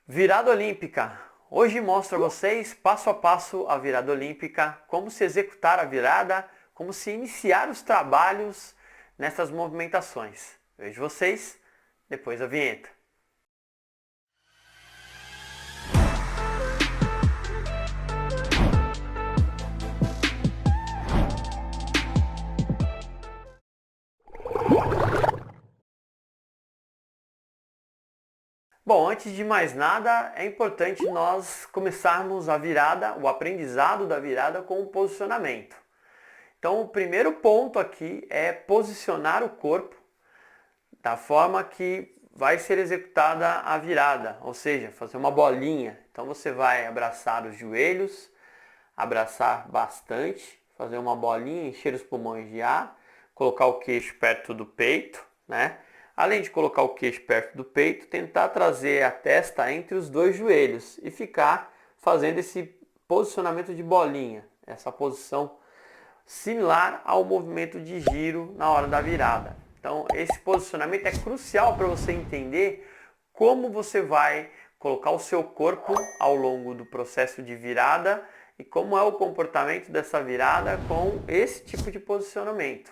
Virada olímpica. Hoje mostro a vocês passo a passo a virada olímpica, como se executar a virada, como se iniciar os trabalhos nessas movimentações. Vejo vocês depois da vinheta. Bom, antes de mais nada, é importante nós começarmos a virada, o aprendizado da virada com o posicionamento. Então, o primeiro ponto aqui é posicionar o corpo da forma que vai ser executada a virada, ou seja, fazer uma bolinha. Então, você vai abraçar os joelhos, abraçar bastante, fazer uma bolinha, encher os pulmões de ar, colocar o queixo perto do peito, né? Além de colocar o queixo perto do peito, tentar trazer a testa entre os dois joelhos e ficar fazendo esse posicionamento de bolinha, essa posição similar ao movimento de giro na hora da virada. Então, esse posicionamento é crucial para você entender como você vai colocar o seu corpo ao longo do processo de virada e como é o comportamento dessa virada com esse tipo de posicionamento.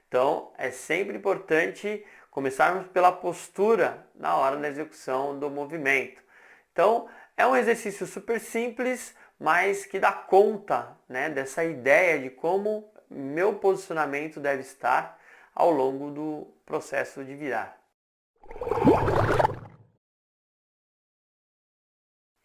Então, é sempre importante começarmos pela postura na hora da execução do movimento. Então, é um exercício super simples, mas que dá conta, né, dessa ideia de como meu posicionamento deve estar ao longo do processo de virar.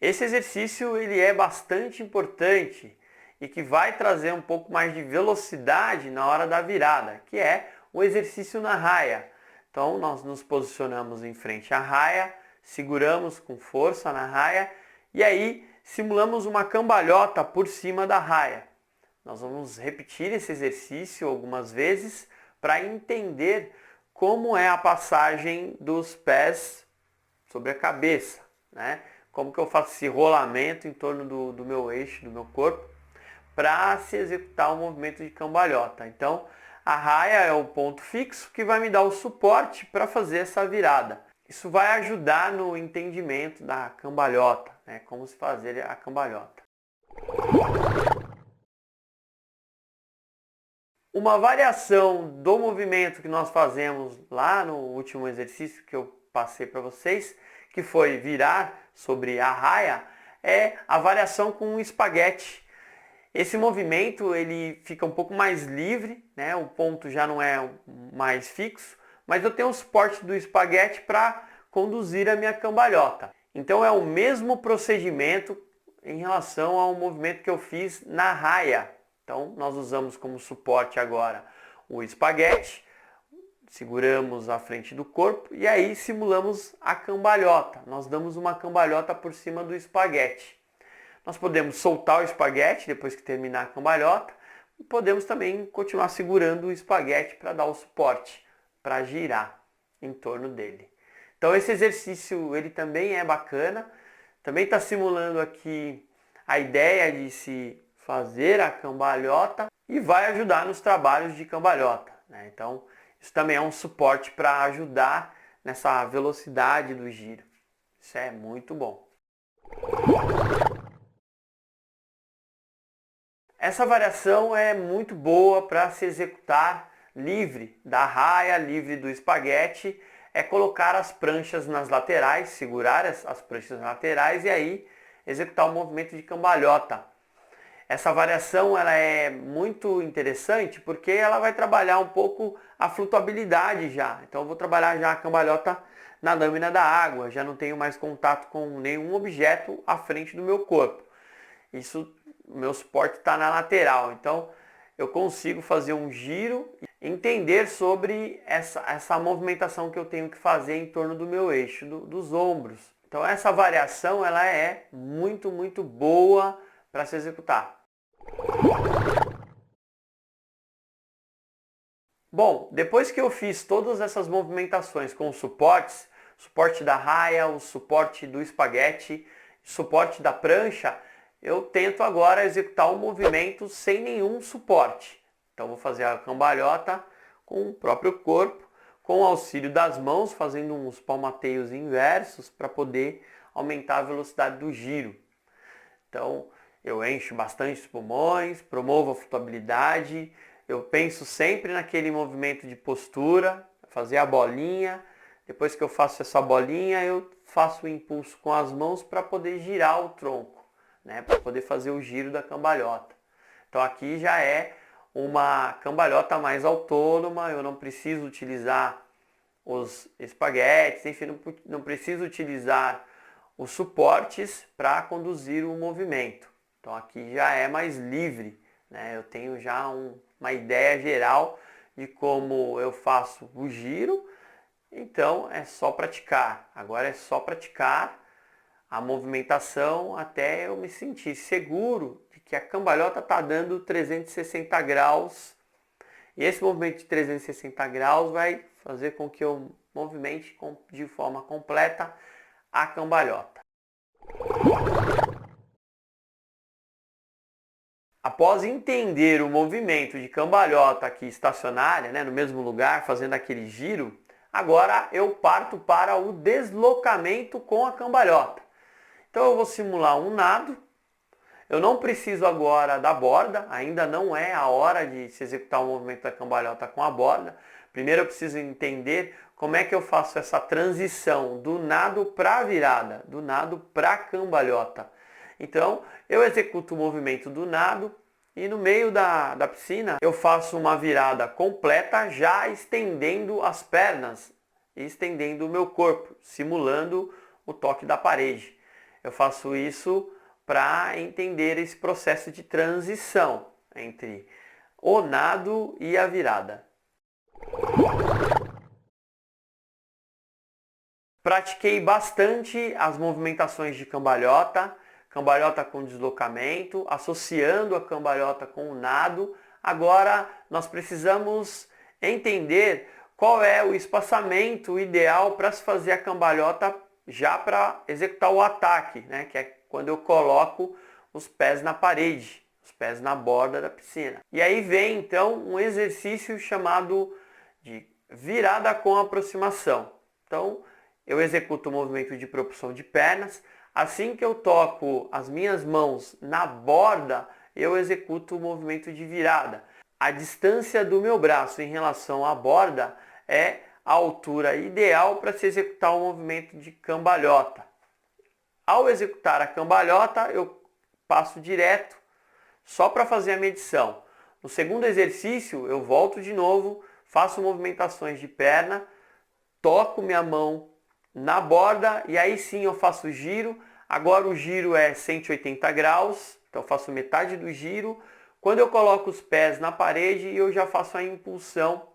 Esse exercício ele é bastante importante e que vai trazer um pouco mais de velocidade na hora da virada, que é o exercício na raia. Então nós nos posicionamos em frente à raia, seguramos com força na raia e aí simulamos uma cambalhota por cima da raia. Nós vamos repetir esse exercício algumas vezes para entender como é a passagem dos pés sobre a cabeça, né? Como que eu faço esse rolamento em torno do meu eixo, do meu corpo, para se executar o movimento de cambalhota. Então, a raia é o ponto fixo que vai me dar o suporte para fazer essa virada. Isso vai ajudar no entendimento da cambalhota, né? Como se fazer a cambalhota. Uma variação do movimento que nós fazemos lá no último exercício que eu passei para vocês, que foi virar sobre a raia, é a variação com o espaguete. Esse movimento ele fica um pouco mais livre, né? O ponto já não é mais fixo, mas eu tenho o suporte do espaguete para conduzir a minha cambalhota. Então é o mesmo procedimento em relação ao movimento que eu fiz na raia. Então nós usamos como suporte agora o espaguete, seguramos a frente do corpo e aí simulamos a cambalhota. Nós damos uma cambalhota por cima do espaguete. Nós podemos soltar o espaguete depois que terminar a cambalhota e podemos também continuar segurando o espaguete para dar o suporte, para girar em torno dele. Então esse exercício ele também é bacana, também está simulando aqui a ideia de se fazer a cambalhota e vai ajudar nos trabalhos de cambalhota, né? Então isso também é um suporte para ajudar nessa velocidade do giro. Isso é muito bom. Essa variação é muito boa para se executar livre da raia, livre do espaguete. É colocar as pranchas nas laterais, segurar as pranchas nas laterais e aí executar o movimento de cambalhota. Essa variação ela é muito interessante porque ela vai trabalhar um pouco a flutuabilidade já. Então eu vou trabalhar já a cambalhota na lâmina da água, já não tenho mais contato com nenhum objeto à frente do meu corpo. Isso, o meu suporte está na lateral, então eu consigo fazer um giro e entender sobre essa movimentação que eu tenho que fazer em torno do meu eixo, dos ombros. Então essa variação ela é muito boa para se executar. Bom, depois que eu fiz todas essas movimentações com os suportes, suporte da raia, o suporte do espaguete, suporte da prancha, eu tento agora executar o movimento sem nenhum suporte. Então vou fazer a cambalhota com o próprio corpo, com o auxílio das mãos, fazendo uns palmateios inversos para poder aumentar a velocidade do giro. Então, eu encho bastante os pulmões, promovo a flutuabilidade, eu penso sempre naquele movimento de postura, fazer a bolinha. Depois que eu faço essa bolinha, eu faço o impulso com as mãos para poder girar o tronco, né? Para poder fazer o giro da cambalhota. Então aqui já é uma cambalhota mais autônoma, eu não preciso utilizar os espaguetes, enfim, não preciso utilizar os suportes para conduzir o movimento. Então aqui já é mais livre, né? Eu tenho já uma ideia geral de como eu faço o giro, então é só praticar. Agora é só praticar a movimentação até eu me sentir seguro de que a cambalhota está dando 360 graus. E esse movimento de 360 graus vai fazer com que eu movimente de forma completa a cambalhota. Após entender o movimento de cambalhota aqui estacionária, né, no mesmo lugar, fazendo aquele giro, agora eu parto para o deslocamento com a cambalhota. Então eu vou simular um nado. Eu não preciso agora da borda, ainda não é a hora de se executar o movimento da cambalhota com a borda. Primeiro eu preciso entender como é que eu faço essa transição do nado para a virada, do nado para a cambalhota. Então eu executo o movimento do nado e no meio da piscina eu faço uma virada completa, já estendendo as pernas e estendendo o meu corpo, simulando o toque da parede. Eu faço isso para entender esse processo de transição entre o nado e a virada. Pratiquei bastante as movimentações de cambalhota, cambalhota com deslocamento, associando a cambalhota com o nado. Agora nós precisamos entender qual é o espaçamento ideal para se fazer a cambalhota já para executar o ataque, né? Que é quando eu coloco os pés na parede, os pés na borda da piscina. E aí vem então um exercício chamado de virada com aproximação. Então eu executo o movimento de propulsão de pernas. Assim que eu toco as minhas mãos na borda, eu executo o movimento de virada. A distância do meu braço em relação à borda é a altura ideal para se executar o movimento de cambalhota. Ao executar a cambalhota, eu passo direto só para fazer a medição. No segundo exercício, eu volto de novo, faço movimentações de perna, toco minha mão na borda e aí sim eu faço o giro. Agora o giro é 180 graus, então eu faço metade do giro. Quando eu coloco os pés na parede, eu já faço a impulsão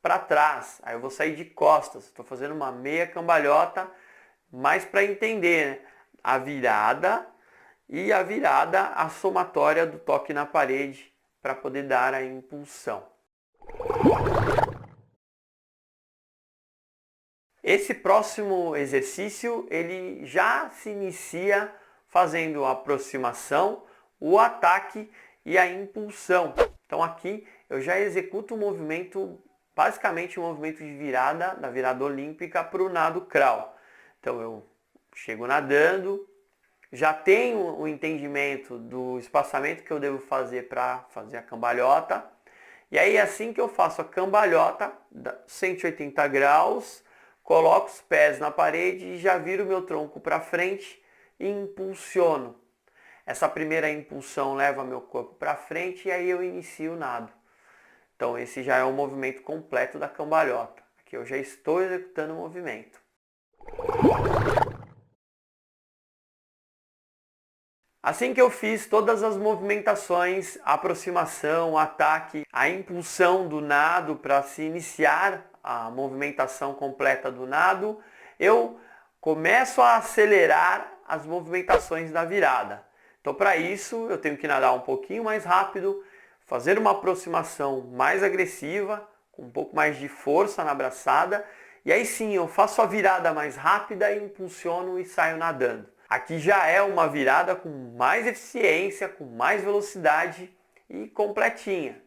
para trás. Aí eu vou sair de costas, estou fazendo uma meia cambalhota, mais para entender, né? A virada e a virada, a somatória do toque na parede para poder dar a impulsão. Esse próximo exercício ele já se inicia fazendo a aproximação, o ataque e a impulsão. Então aqui eu já executo o movimento, basicamente o movimento de virada, da virada olímpica para o nado crawl. Então eu chego nadando, já tenho o entendimento do espaçamento que eu devo fazer para fazer a cambalhota. E aí assim que eu faço a cambalhota, 180 graus, coloco os pés na parede e já viro o meu tronco para frente e impulsiono. Essa primeira impulsão leva meu corpo para frente e aí eu inicio o nado. Então esse já é o movimento completo da cambalhota. Aqui eu já estou executando o movimento. Assim que eu fiz todas as movimentações, a aproximação, o ataque, a impulsão do nado para se iniciar a movimentação completa do nado, eu começo a acelerar as movimentações da virada. Então para isso eu tenho que nadar um pouquinho mais rápido, fazer uma aproximação mais agressiva, com um pouco mais de força na braçada, e aí sim eu faço a virada mais rápida, impulsiono e saio nadando. Aqui já é uma virada com mais eficiência, com mais velocidade e completinha.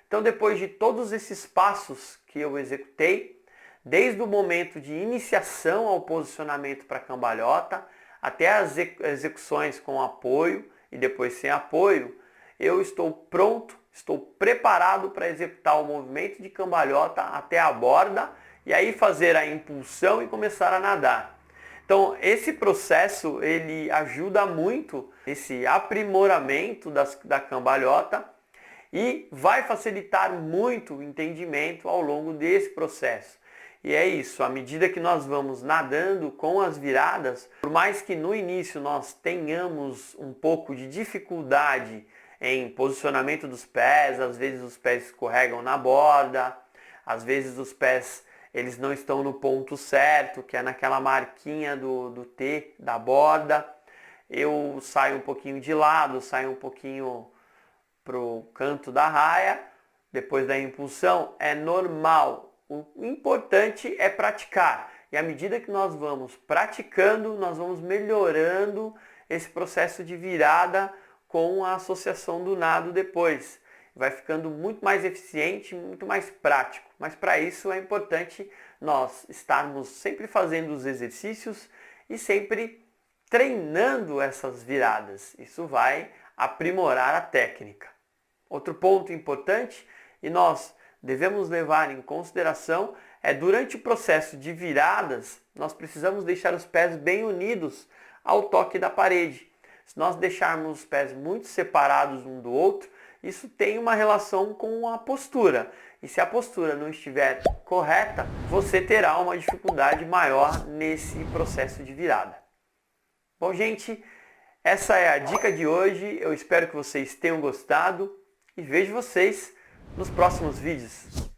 Então depois de todos esses passos que eu executei, desde o momento de iniciação ao posicionamento para cambalhota, até as execuções com apoio e depois sem apoio, eu estou pronto, estou preparado para executar o movimento de cambalhota até a borda e aí fazer a impulsão e começar a nadar. Então, esse processo ele ajuda muito esse aprimoramento da cambalhota e vai facilitar muito o entendimento ao longo desse processo. E é isso, à medida que nós vamos nadando com as viradas, por mais que no início nós tenhamos um pouco de dificuldade em posicionamento dos pés, às vezes os pés escorregam na borda, às vezes os pés eles não estão no ponto certo, que é naquela marquinha do T da borda. Eu saio um pouquinho de lado, saio um pouquinho para o canto da raia, depois da impulsão, é normal. O importante é praticar. E à medida que nós vamos praticando, nós vamos melhorando esse processo de virada com a associação do nado depois. Vai ficando muito mais eficiente, muito mais prático. Mas para isso é importante nós estarmos sempre fazendo os exercícios e sempre treinando essas viradas. Isso vai aprimorar a técnica. Outro ponto importante e nós devemos levar em consideração é durante o processo de viradas, nós precisamos deixar os pés bem unidos ao toque da parede. Se nós deixarmos os pés muito separados um do outro, isso tem uma relação com a postura. E se a postura não estiver correta, você terá uma dificuldade maior nesse processo de virada. Bom, gente, essa é a dica de hoje. Eu espero que vocês tenham gostado e vejo vocês nos próximos vídeos.